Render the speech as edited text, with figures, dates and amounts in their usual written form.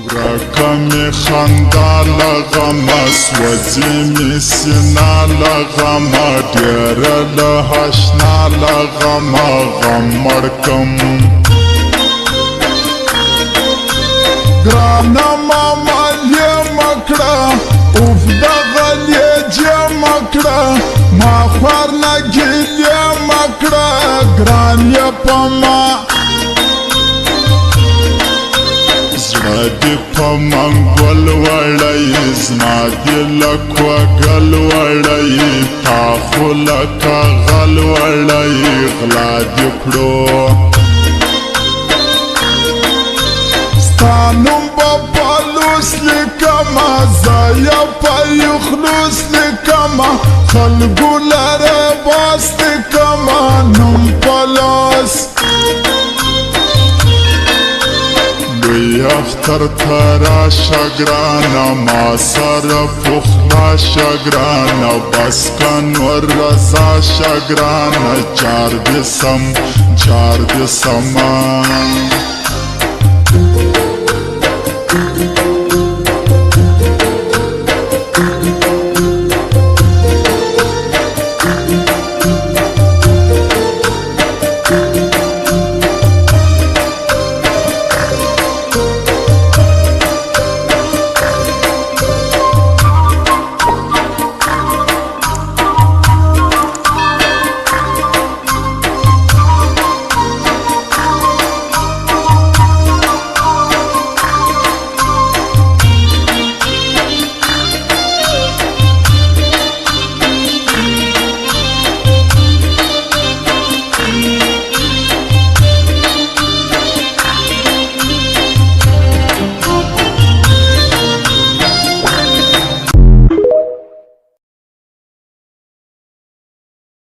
ورکمی خندا لغما سوزی سینا لغما دیر لحشنا لغما غمرکم گرانا مامالی مکڑا اوف دا غلی جمع کڑا ما خوار نگیلی مکڑا گرانی پما زړه دې په منګول وړی زما دې لکوه ګل وړی تا خو لکه غل وړی غلا دې کړو ستا نوم به په لوس لیکمه زه په یخلوس لیکمه خلکو لره باس لیکمه نوم په لاس اختر تراشا گرانا ما سر پخلا شگرانا بس کن و رضا شگرانا چار دسم